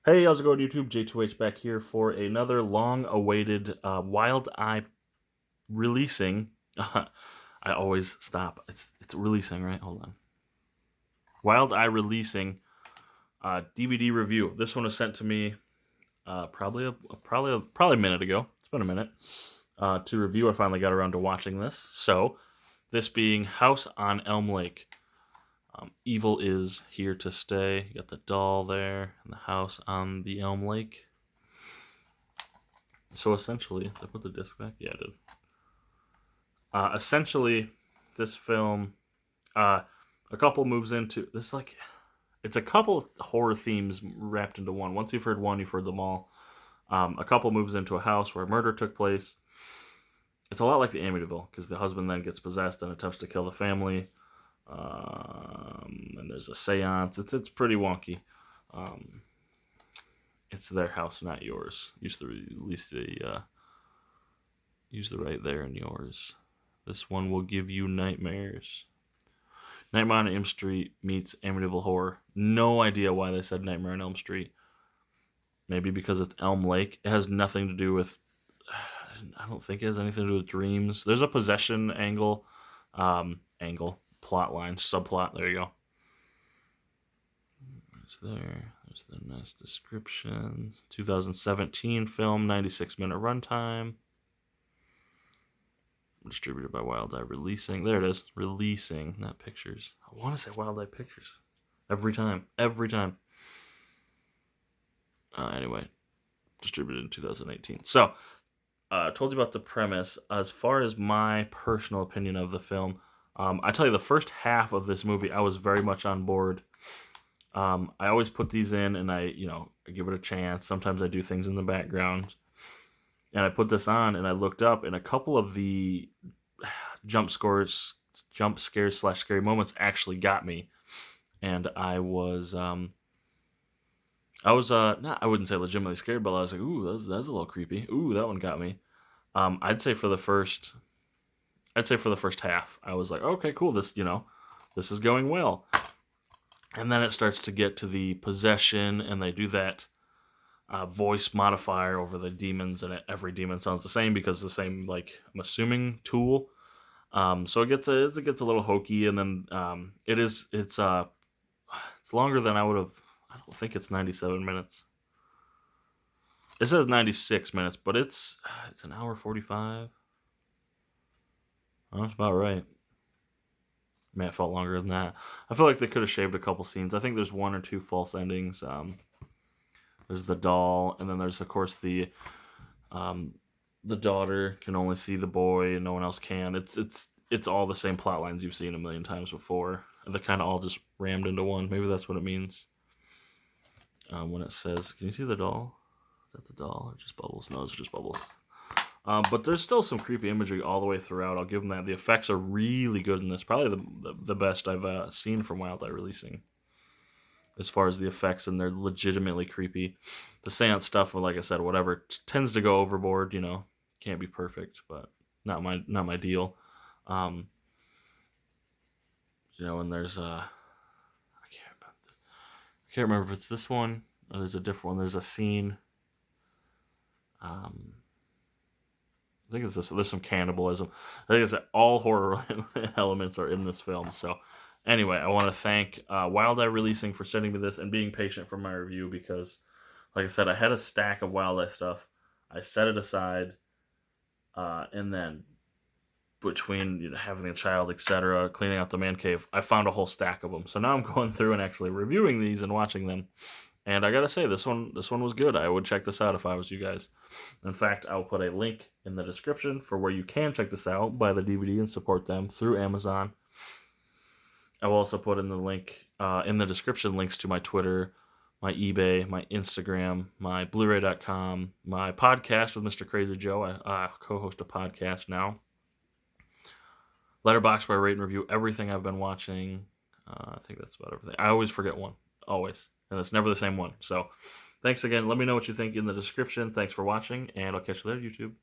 Hey, how's it going, YouTube? JTwoH back here for another long-awaited Wild Eye releasing. I always stop. It's releasing, right? Hold on. Wild Eye releasing DVD review. This one was sent to me probably a minute ago. It's been a minute to review. I finally got around to watching this. So, this being House on Elm Lake. Evil is here to stay. You got the doll there and the house on the Elm Lake. So essentially, did I put the disc back? Yeah, I did. Essentially, this film, a couple moves into this. It's a couple of horror themes wrapped into one. Once you've heard one, you've heard them all. A couple moves into a house where a murder took place. It's a lot like the Amityville because the husband then gets possessed and attempts to kill the family. And there's a séance. It's pretty wonky. It's their house, not yours. Use the right there in yours. This one will give you nightmares. Nightmare on Elm Street meets Amityville Horror. No idea why they said Nightmare on Elm Street. Maybe because it's Elm Lake. It has nothing to do with... I don't think it has anything to do with dreams. There's a possession angle. Plot line, subplot. There you go. There's the nice descriptions. 2017 film, 96-minute runtime. Distributed by Wild Eye Releasing. There it is. Releasing, not Pictures. I want to say Wild Eye Pictures. Every time. Anyway, distributed in 2018. So, told you about the premise. As far as my personal opinion of the film, I tell you, the first half of this movie, I was very much on board. I always put these in, and I give it a chance. Sometimes I do things in the background. And I put this on, and I looked up, and a couple of the jump scares / scary moments actually got me. And I wouldn't say legitimately scared, but I was like, ooh, that's a little creepy. Ooh, that one got me. I'd say for the first half, I was like, okay, cool, this is going well. And then it starts to get to the possession, and they do that voice modifier over the demons, and every demon sounds the same because the same, I'm assuming, tool. So it gets a little hokey, and then it's longer than I would have. I don't think it's 97 minutes. It says 96 minutes, but it's an hour 45. That's about right. Man, it felt longer than that. I feel like they could have shaved a couple scenes. I think there's one or two false endings. There's the doll, and then there's, of course, the daughter can only see the boy, and no one else can. It's all the same plot lines you've seen a million times before. And they're kind of all just rammed into one. Maybe that's what it means. When it says, can you see the doll? Is that the doll or just bubbles? No, it's just bubbles. But there's still some creepy imagery all the way throughout. I'll give them that. The effects are really good in this. Probably the best I've seen from Wild Eye Releasing. As far as the effects, and they're legitimately creepy. The seance stuff, well, like I said, whatever, tends to go overboard. Can't be perfect, but not my deal. And there's I can't remember if it's this one or there's a different one. There's a scene. I think it's this. There's some cannibalism. I think it's that all horror elements are in this film. So, anyway, I want to thank Wild Eye Releasing for sending me this and being patient for my review because, like I said, I had a stack of Wild Eye stuff. I set it aside, and then between having a child, etc., cleaning out the man cave, I found a whole stack of them. So now I'm going through and actually reviewing these and watching them. And I gotta say, this one was good. I would check this out if I was you guys. In fact, I'll put a link in the description for where you can check this out, buy the DVD, and support them through Amazon. I will also put in the link in the description links to my Twitter, my eBay, my Instagram, my Blu-ray.com, my podcast with Mr. Crazy Joe. I co-host a podcast now. Letterboxd, where I rate and review everything I've been watching. I think that's about everything. I always forget one. Always. And it's never the same one. So, thanks again. Let me know what you think in the description. Thanks for watching, and I'll catch you later, YouTube.